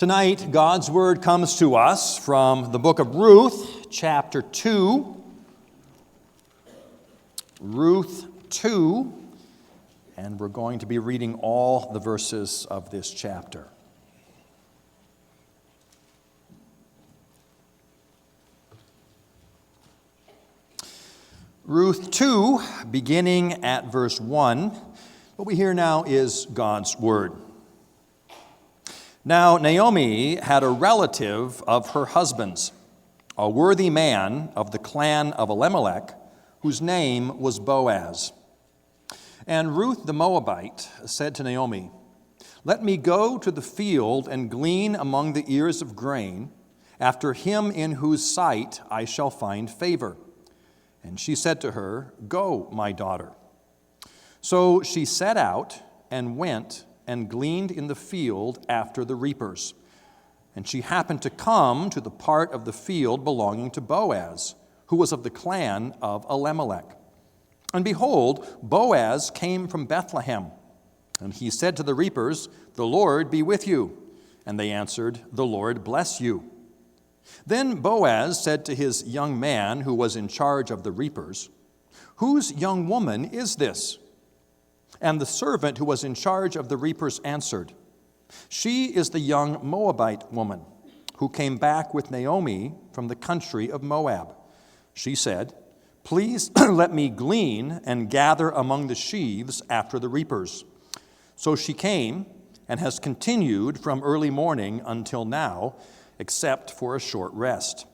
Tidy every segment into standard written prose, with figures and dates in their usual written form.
Tonight, God's Word comes to us from the book of Ruth, chapter 2. Ruth 2, and we're going to be reading all the verses of this chapter. Ruth 2, beginning at verse 1, what we hear now is God's Word. Now Naomi had a relative of her husband's, a worthy man of the clan of Elimelech, whose name was Boaz. And Ruth the Moabite said to Naomi, "Let me go to the field and glean among the ears of grain, after him in whose sight I shall find favor." And she said to her, "Go, my daughter." So she set out and went and gleaned in the field after the reapers. And she happened to come to the part of the field belonging to Boaz, who was of the clan of Elimelech. And behold, Boaz came from Bethlehem. And he said to the reapers, "The Lord be with you." And they answered, "The Lord bless you." Then Boaz said to his young man who was in charge of the reapers, "Whose young woman is this?" And the servant who was in charge of the reapers answered, "She is the young Moabite woman who came back with Naomi from the country of Moab." She said, "Please let me glean and gather among the sheaves after the reapers." So she came and has continued from early morning until now, except for a short rest.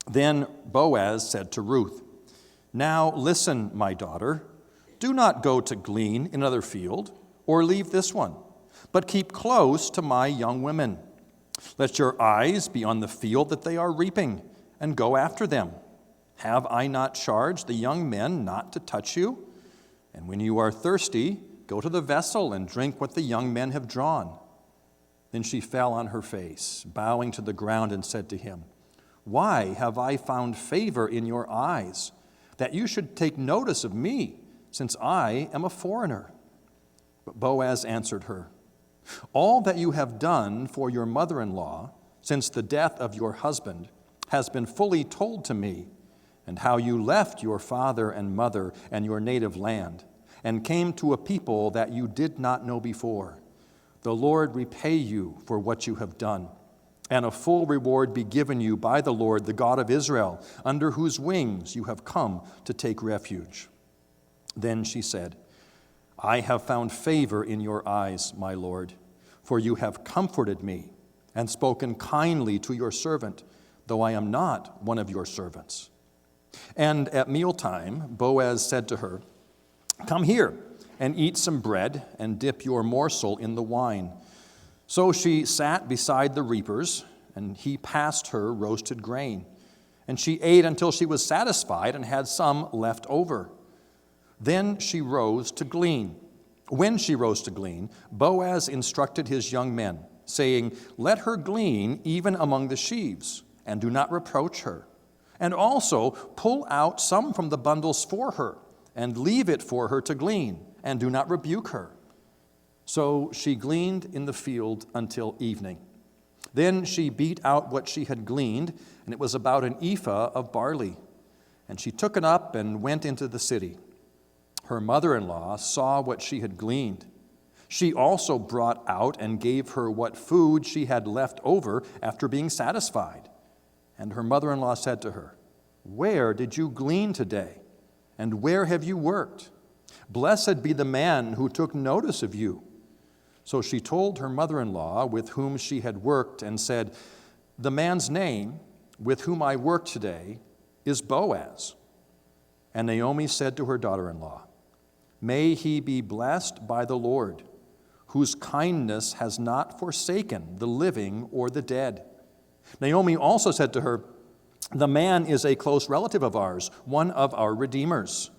Then Boaz said to Ruth, "Now listen, my daughter. Do not go to glean in another field, or leave this one, but keep close to my young women. Let your eyes be on the field that they are reaping, and go after them. Have I not charged the young men not to touch you? And when you are thirsty, go to the vessel and drink what the young men have drawn." Then she fell on her face, bowing to the ground, and said to him, "Why have I found favor in your eyes, that you should take notice of me, since I am a foreigner?" But Boaz answered her, "All that you have done for your mother-in-law since the death of your husband has been fully told to me, and how you left your father and mother and your native land, and came to a people that you did not know before. The Lord repay you for what you have done, and a full reward be given you by the Lord, the God of Israel, under whose wings you have come to take refuge." Then she said, "I have found favor in your eyes, my Lord, for you have comforted me and spoken kindly to your servant, though I am not one of your servants." And at mealtime, Boaz said to her, "Come here and eat some bread and dip your morsel in the wine." So she sat beside the reapers, and he passed her roasted grain. And she ate until she was satisfied and had some left over. Then she rose to glean. When she rose to glean, Boaz instructed his young men, saying, "Let her glean even among the sheaves, and do not reproach her. And also pull out some from the bundles for her, and leave it for her to glean, and do not rebuke her." So she gleaned in the field until evening. Then she beat out what she had gleaned, and it was about an ephah of barley. And she took it up and went into the city. Her mother-in-law saw what she had gleaned. She also brought out and gave her what food she had left over after being satisfied. And her mother-in-law said to her, "Where did you glean today? And where have you worked? Blessed be the man who took notice of you." So she told her mother-in-law with whom she had worked and said, "The man's name with whom I worked today is Boaz." And Naomi said to her daughter-in-law, "May he be blessed by the Lord, whose kindness has not forsaken the living or the dead." Naomi also said to her, "The man is a close relative of ours, one of our redeemers."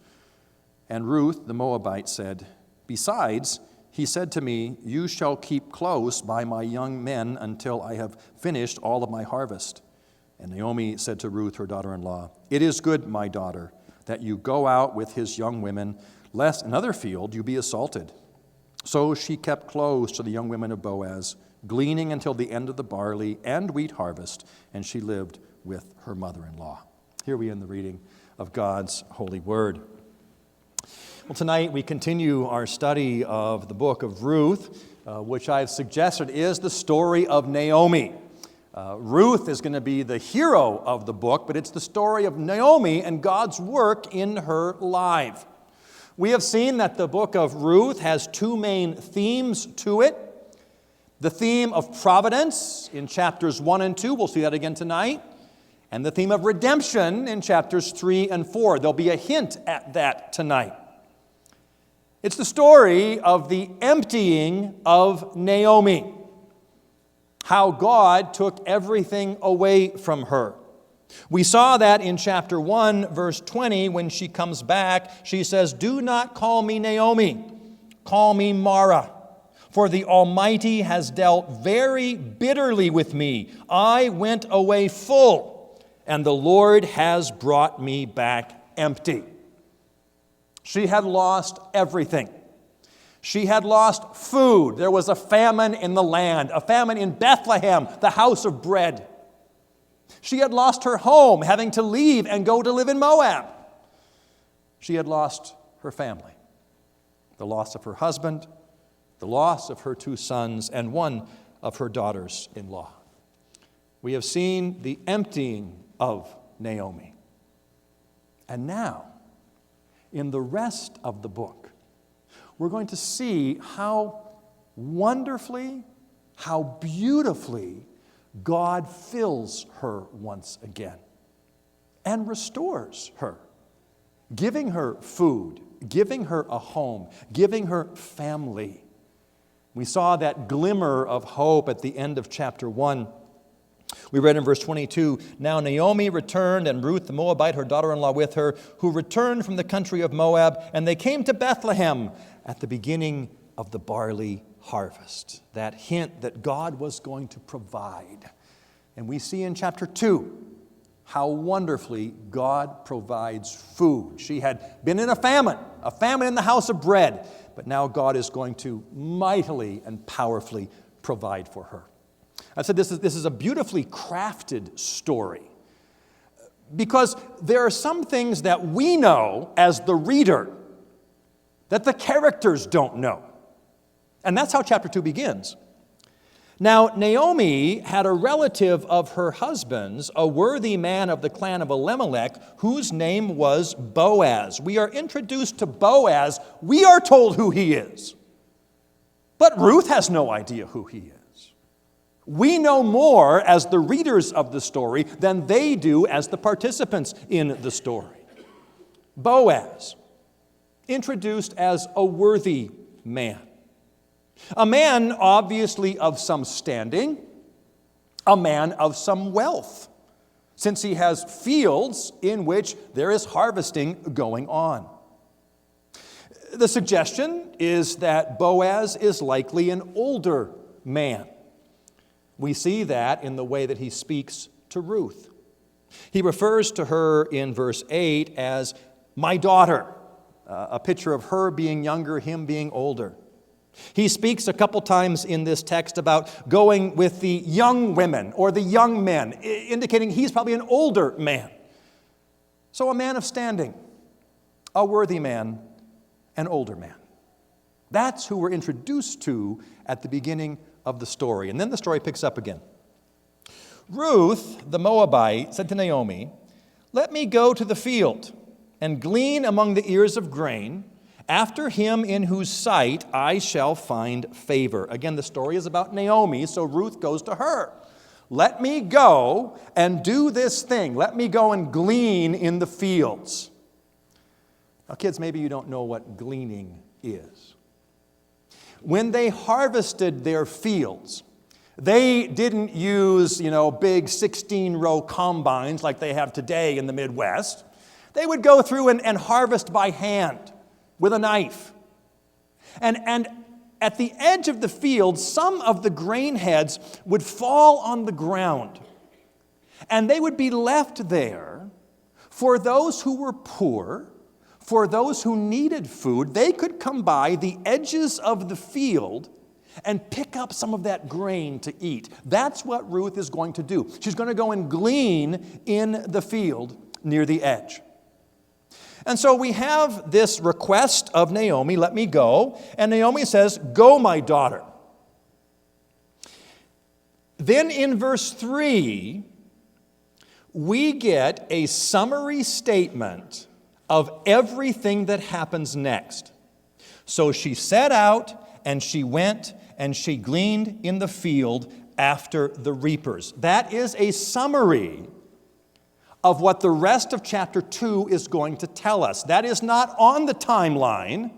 And Ruth the Moabite said, "Besides, he said to me, 'You shall keep close by my young men until I have finished all of my harvest.'" And Naomi said to Ruth, her daughter-in-law, "It is good, my daughter, that you go out with his young women, lest in another field you be assaulted." So she kept close to the young women of Boaz, gleaning until the end of the barley and wheat harvest, and she lived with her mother-in-law. Here we end the reading of God's holy word. Well, tonight we continue our study of the book of Ruth, which I've suggested is the story of Naomi. Ruth is going to be the hero of the book, but it's the story of Naomi and God's work in her life. We have seen that the book of Ruth has two main themes to it. The theme of providence in chapters 1 and 2, we'll see that again tonight, and the theme of redemption in chapters 3 and 4. There'll be a hint at that tonight. It's the story of the emptying of Naomi, how God took everything away from her. We saw that in chapter 1, verse 20, when she comes back, she says, "Do not call me Naomi, call me Mara, for the Almighty has dealt very bitterly with me. I went away full, and the Lord has brought me back empty." She had lost everything. She had lost food. There was a famine in the land, a famine in Bethlehem, the house of bread. She had lost her home, having to leave and go to live in Moab. She had lost her family, the loss of her husband, the loss of her 2 sons, and one of her daughters-in-law. We have seen the emptying of Naomi. And now, in the rest of the book, we're going to see how wonderfully, how beautifully God fills her once again and restores her, giving her food, giving her a home, giving her family. We saw that glimmer of hope at the end of chapter 1. We read in verse 22, "Now Naomi returned, and Ruth the Moabite, her daughter-in-law, with her, who returned from the country of Moab, and they came to Bethlehem at the beginning of the barley harvest." That hint that God was going to provide. And we see in chapter 2 how wonderfully God provides food. She had been in a famine in the house of bread, but now God is going to mightily and powerfully provide for her. I said this is a beautifully crafted story because there are some things that we know as the reader that the characters don't know. And that's how chapter 2 begins. Now, Naomi had a relative of her husband's, a worthy man of the clan of Elimelech, whose name was Boaz. We are introduced to Boaz. We are told who he is. But Ruth has no idea who he is. We know more as the readers of the story than they do as the participants in the story. Boaz, introduced as a worthy man. A man obviously of some standing, a man of some wealth, since he has fields in which there is harvesting going on. The suggestion is that Boaz is likely an older man. We see that in the way that he speaks to Ruth. He refers to her in verse 8 as "my daughter," a picture of her being younger, him being older. He speaks a couple times in this text about going with the young women or the young men, indicating he's probably an older man. So a man of standing, a worthy man, an older man. That's who we're introduced to at the beginning of the story. And then the story picks up again. Ruth, the Moabite, said to Naomi, "Let me go to the field and glean among the ears of grain, after him in whose sight I shall find favor." Again, the story is about Naomi, so Ruth goes to her. Let me go and do this thing. Let me go and glean in the fields. Now, kids, maybe you don't know what gleaning is. When they harvested their fields, they didn't use, big 16-row combines like they have today in the Midwest. They would go through and harvest by hand with a knife. And at the edge of the field, some of the grain heads would fall on the ground. And they would be left there for those who were poor, for those who needed food. They could come by the edges of the field and pick up some of that grain to eat. That's what Ruth is going to do. She's going to go and glean in the field near the edge. And so we have this request of Naomi, let me go. And Naomi says, go, my daughter. Then in verse 3, we get a summary statement of everything that happens next. So she set out, and she went, and she gleaned in the field after the reapers. That is a summary of what the rest of chapter 2 is going to tell us. That is not on the timeline.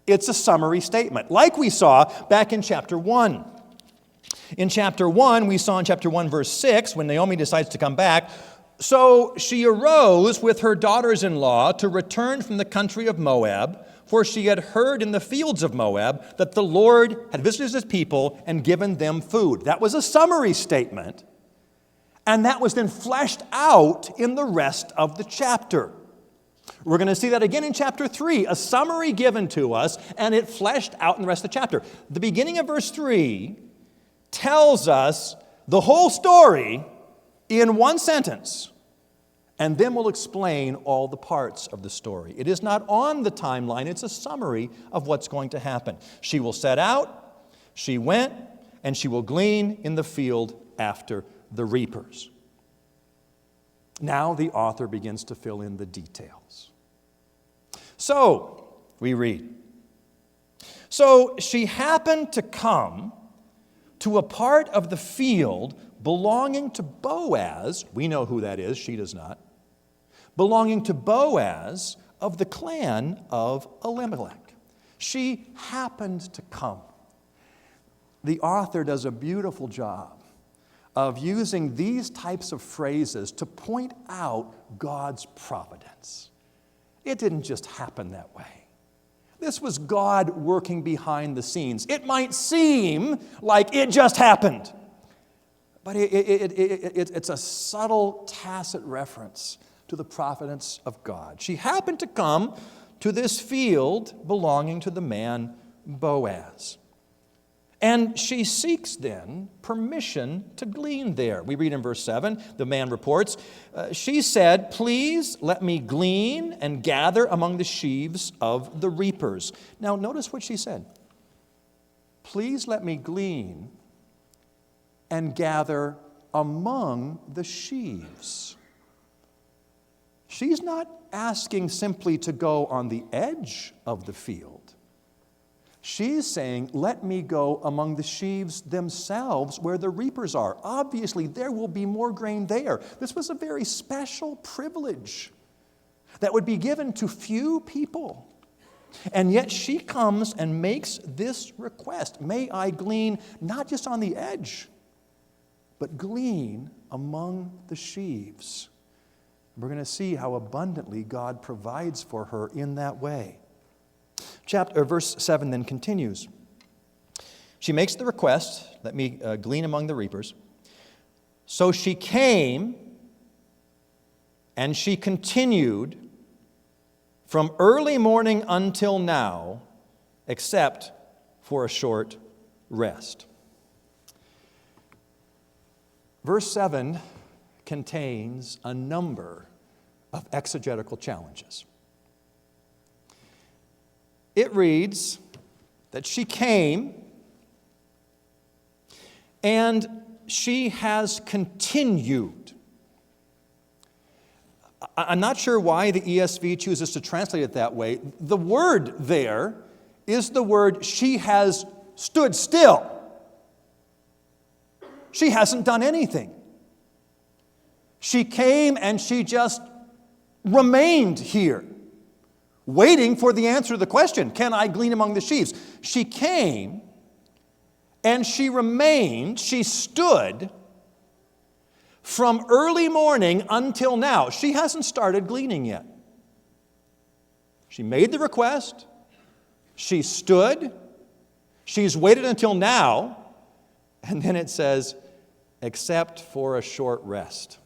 It's a summary statement, like we saw back in chapter 1. In chapter 1, we saw in chapter 1, verse 6, when Naomi decides to come back, so she arose with her daughters-in-law to return from the country of Moab, for she had heard in the fields of Moab that the Lord had visited his people and given them food. That was a summary statement, and that was then fleshed out in the rest of the chapter. We're going to see that again in chapter 3, a summary given to us, and it fleshed out in the rest of the chapter. The beginning of verse 3 tells us the whole story in one sentence, and then we'll explain all the parts of the story. It is not on the timeline, it's a summary of what's going to happen. She will set out, she went, and she will glean in the field after the reapers. Now the author begins to fill in the details. So, we read, so she happened to come to a part of the field belonging to Boaz. We know who that is, she does not. Belonging to Boaz of the clan of Elimelech. She happened to come. The author does a beautiful job of using these types of phrases to point out God's providence. It didn't just happen that way. This was God working behind the scenes. It might seem like it just happened, but it's a subtle, tacit reference to the providence of God. She happened to come to this field belonging to the man Boaz. And she seeks then permission to glean there. We read in verse 7, the man reports, she said, please let me glean and gather among the sheaves of the reapers. Now notice what she said. Please let me glean and gather among the sheaves. She's not asking simply to go on the edge of the field. She's saying, let me go among the sheaves themselves where the reapers are. Obviously, there will be more grain there. This was a very special privilege that would be given to few people. And yet she comes and makes this request. May I glean not just on the edge, but glean among the sheaves. We're going to see how abundantly God provides for her in that way. Verse 7 then continues. She makes the request, let me glean among the reapers. So she came and she continued from early morning until now, except for a short rest. Verse 7 contains a number of exegetical challenges. It reads that she came and she has continued. I'm not sure why the ESV chooses to translate it that way. The word there is the word she has stood still. She hasn't done anything. She came and she just remained here, waiting for the answer to the question, can I glean among the sheaves? She came and she remained, she stood from early morning until now. She hasn't started gleaning yet. She made the request, she stood, she's waited until now, and then it says, except for a short rest.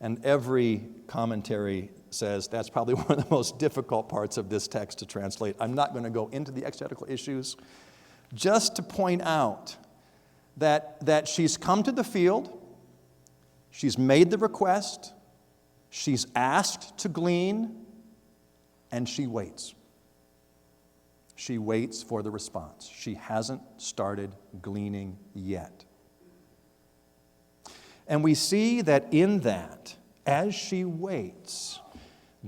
And every commentary says that's probably one of the most difficult parts of this text to translate. I'm not going to go into the exegetical issues, just to point out that she's come to the field, she's made the request, she's asked to glean, and she waits. She waits for the response. She hasn't started gleaning yet. And we see that in that, as she waits,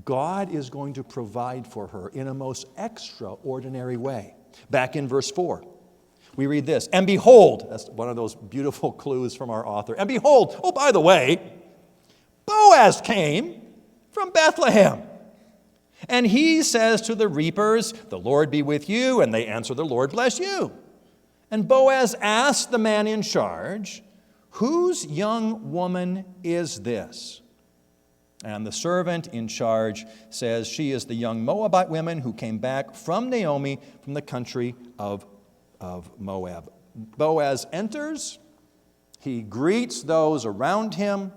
God is going to provide for her in a most extraordinary way. Back in verse 4, we read this, and behold, that's one of those beautiful clues from our author, and behold, oh, by the way, Boaz came from Bethlehem. And he says to the reapers, the Lord be with you, and they answer, the Lord bless you. And Boaz asked the man in charge, whose young woman is this? And the servant in charge says, she is the young Moabite woman who came back from Naomi from the country of Moab. Boaz enters, he greets those around him,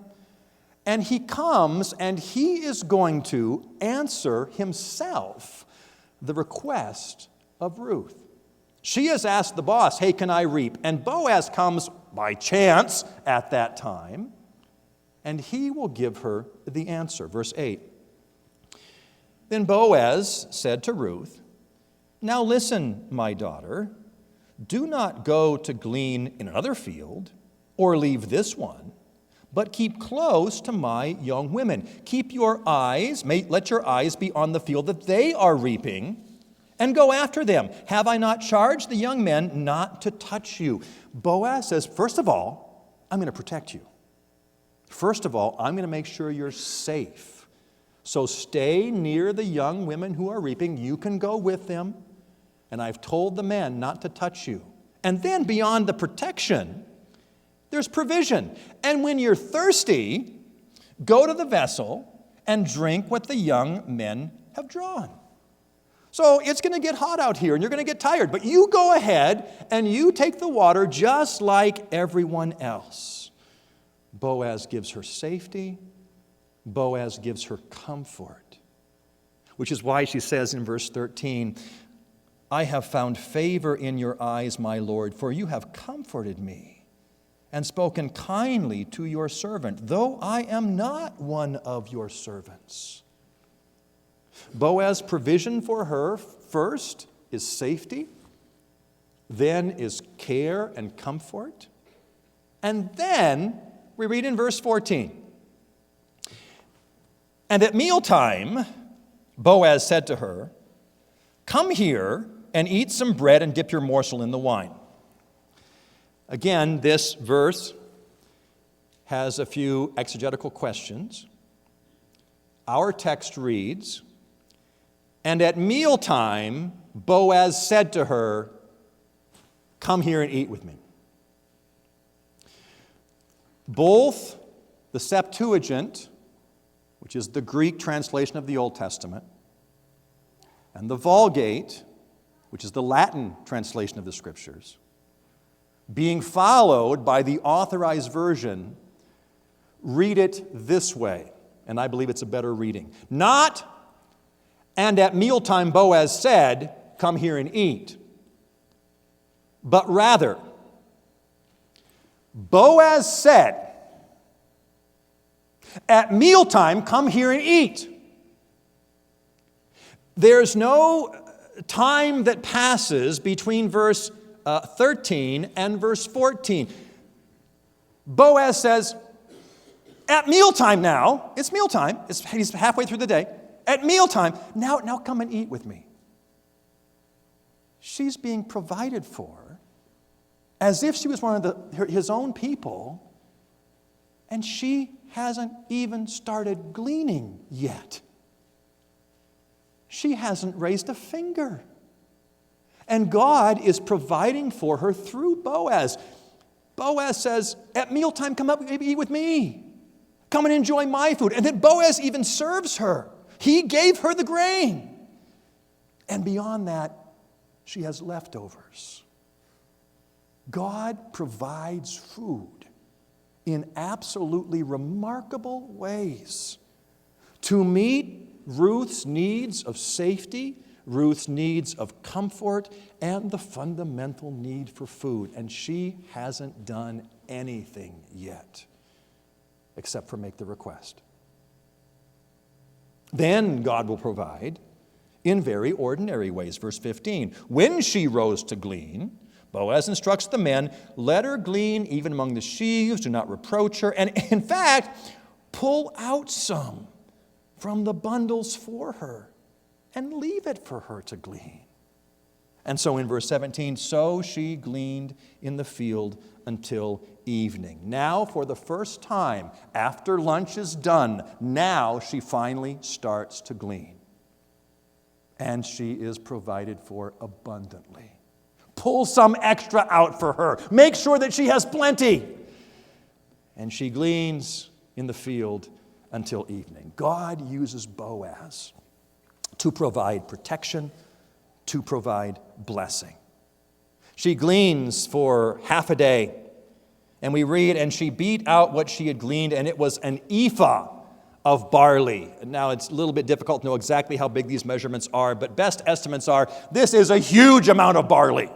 and he comes and he is going to answer himself the request of Ruth. She has asked the boss, hey, can I reap? And Boaz comes by chance at that time, and he will give her the answer. Verse 8. Then Boaz said to Ruth, now listen, my daughter, do not go to glean in another field or leave this one, but keep close to my young women. Keep your eyes, let your eyes be on the field that they are reaping, and go after them. Have I not charged the young men not to touch you? Boaz says, first of all, I'm going to protect you. First of all, I'm going to make sure you're safe. So stay near the young women who are reaping. You can go with them. And I've told the men not to touch you. And then beyond the protection, there's provision. And when you're thirsty, go to the vessel and drink what the young men have drawn. So it's going to get hot out here and you're going to get tired. But you go ahead and you take the water just like everyone else. Boaz gives her safety. Boaz gives her comfort. Which is why she says in verse 13, I have found favor in your eyes, my Lord, for you have comforted me and spoken kindly to your servant, though I am not one of your servants. Boaz's provision for her first is safety, then is care and comfort, and then we read in verse 14, and at mealtime, Boaz said to her, come here and eat some bread and dip your morsel in the wine. Again, this verse has a few exegetical questions. Our text reads, and at mealtime, Boaz said to her, come here and eat with me. Both the Septuagint, which is the Greek translation of the Old Testament, and the Vulgate, which is the Latin translation of the Scriptures, being followed by the authorized version, read it this way, and I believe it's a better reading. Not, and at mealtime Boaz said, come here and eat, but rather, Boaz said, at mealtime come here and eat. There's no time that passes between verse 13 and verse 14. Boaz says, at mealtime now, it's mealtime, he's halfway through the day, at mealtime, now come and eat with me. She's being provided for as if she was one of his own people, and she hasn't even started gleaning yet. She hasn't raised a finger. And God is providing for her through Boaz. Boaz says, at mealtime, come up and eat with me. Come and enjoy my food. And then Boaz even serves her. He gave her the grain. And beyond that, she has leftovers. God provides food in absolutely remarkable ways to meet Ruth's needs of safety, Ruth's needs of comfort and the fundamental need for food. And she hasn't done anything yet except for make the request. Then God will provide in very ordinary ways. Verse 15, when she rose to glean, Boaz instructs the men, let her glean even among the sheaves, do not reproach her, and in fact, pull out some from the bundles for her and leave it for her to glean. And so in verse 17, so she gleaned in the field until evening. Now, for the first time, after lunch is done, now she finally starts to glean. And she is provided for abundantly. Pull some extra out for her. Make sure that she has plenty. And she gleans in the field until evening. God uses Boaz to provide protection, to provide blessing. She gleans for half a day, and we read, and she beat out what she had gleaned, and it was an ephah of barley. Now, it's a little bit difficult to know exactly how big these measurements are, but best estimates are this is a huge amount of barley,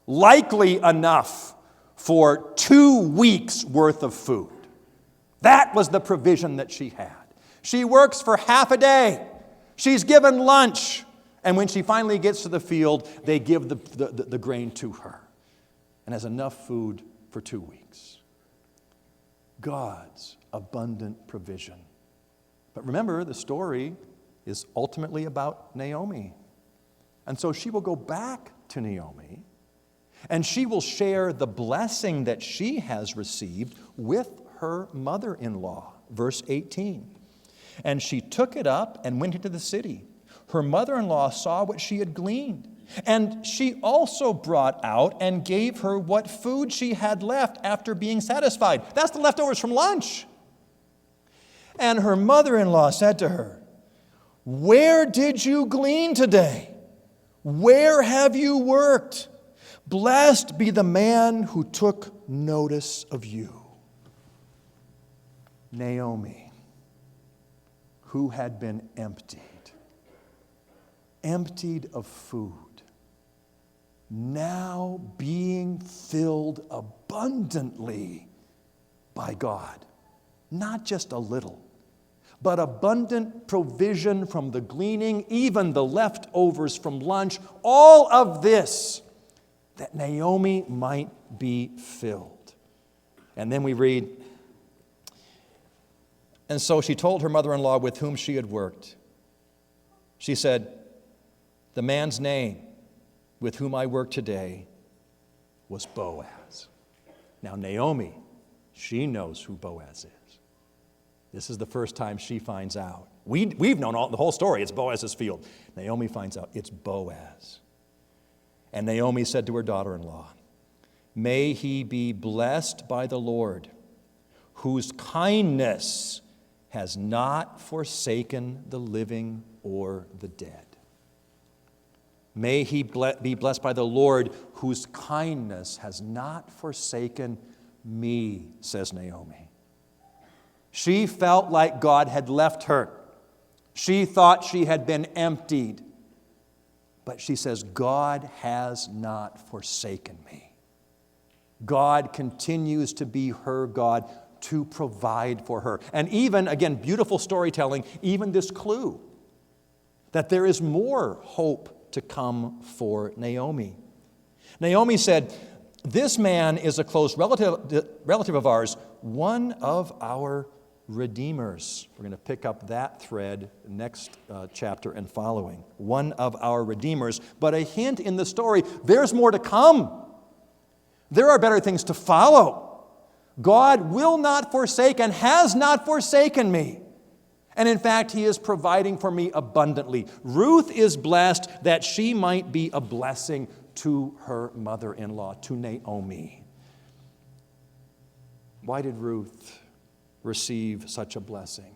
likely enough for 2 weeks' worth of food. That was the provision that she had. She works for half a day. She's given lunch. And when she finally gets to the field, they give the grain to her and has enough food for 2 weeks. God's abundant provision. But remember, the story is ultimately about Naomi. And so she will go back to Naomi, and she will share the blessing that she has received with her mother-in-law. Verse 18. And she took it up and went into the city. Her mother-in-law saw what she had gleaned, and she also brought out and gave her what food she had left after being satisfied. That's the leftovers from lunch. And her mother-in-law said to her, where did you glean today? Where have you worked? Blessed be the man who took notice of you. Naomi, who had been emptied of food, now being filled abundantly by God. Not just a little, but abundant provision from the gleaning, even the leftovers from lunch, all of this, that Naomi might be filled. And then we read, and so she told her mother-in-law with whom she had worked. She said, the man's name with whom I work today was Boaz. Now Naomi, she knows who Boaz is. This is the first time she finds out. We've known the whole story. It's Boaz's field. Naomi finds out it's Boaz. And Naomi said to her daughter-in-law, may he be blessed by the Lord, whose kindness has not forsaken the living or the dead. May he be blessed by the Lord, whose kindness has not forsaken me, says Naomi. She felt like God had left her. She thought she had been emptied. But she says, God has not forsaken me. God continues to be her God, to provide for her. And even, again, beautiful storytelling, even this clue that there is more hope to come for Naomi. Naomi said, this man is a close relative of ours, one of our redeemers. We're going to pick up that thread next chapter and following. One of our redeemers. But a hint in the story, there's more to come. There are better things to follow. God will not forsake and has not forsaken me. And in fact, he is providing for me abundantly. Ruth is blessed that she might be a blessing to her mother-in-law, to Naomi. Why did Ruth receive such a blessing?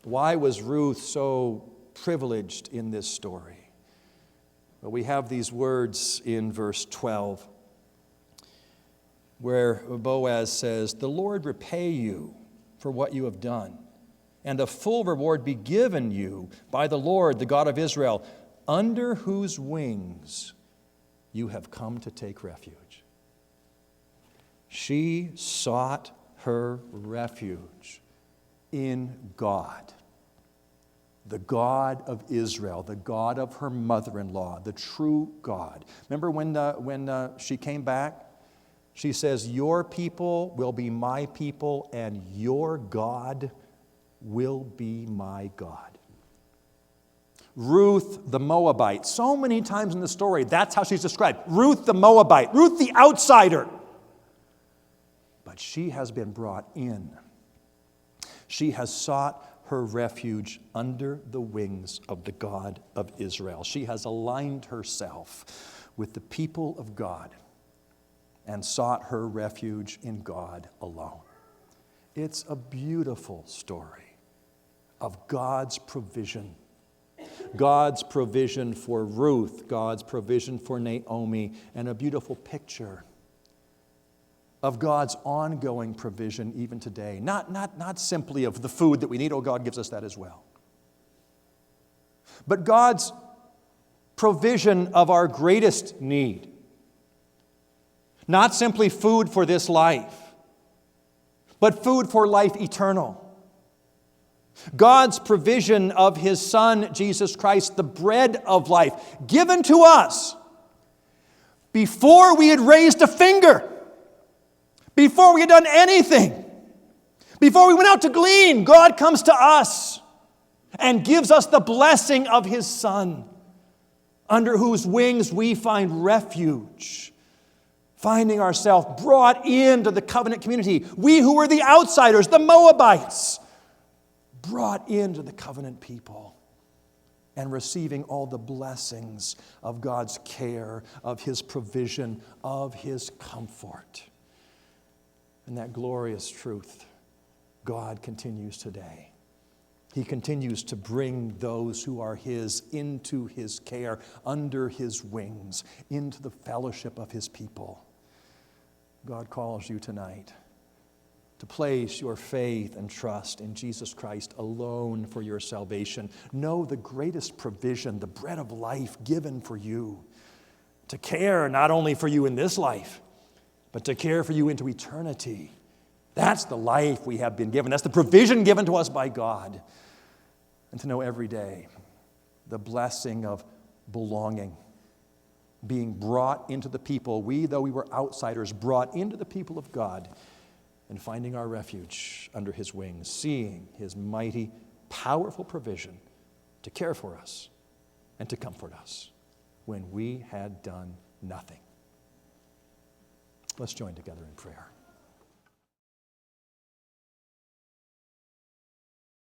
Why was Ruth so privileged in this story? Well, we have these words in verse 12 where Boaz says, the Lord repay you for what you have done, and a full reward be given you by the Lord, the God of Israel, under whose wings you have come to take refuge. She sought her refuge in God, the God of Israel, the God of her mother-in-law, the true God. Remember when she came back? She says, your people will be my people, and your God will be my God. Ruth the Moabite. So many times in the story, that's how she's described. Ruth the Moabite. Ruth the outsider. But she has been brought in. She has sought her refuge under the wings of the God of Israel. She has aligned herself with the people of God and sought her refuge in God alone. It's a beautiful story of God's provision. God's provision for Ruth, God's provision for Naomi, and a beautiful picture of God's ongoing provision even today. Not simply of the food that we need, oh, God gives us that as well. But God's provision of our greatest need. Not simply food for this life, but food for life eternal. God's provision of His Son, Jesus Christ, the bread of life, given to us before we had raised a finger, before we had done anything, before we went out to glean. God comes to us and gives us the blessing of His Son, under whose wings we find refuge, finding ourselves brought into the covenant community. We who were the outsiders, the Moabites, brought into the covenant people and receiving all the blessings of God's care, of His provision, of His comfort. And that glorious truth, God continues today. He continues to bring those who are His into His care, under His wings, into the fellowship of His people. God calls you tonight to place your faith and trust in Jesus Christ alone for your salvation. Know the greatest provision, the bread of life given for you, to care not only for you in this life, but to care for you into eternity. That's the life we have been given. That's the provision given to us by God. And to know every day the blessing of belonging, being brought into the people. We, though we were outsiders, brought into the people of God, and finding our refuge under His wings, seeing His mighty, powerful provision to care for us and to comfort us when we had done nothing. Let's join together in prayer.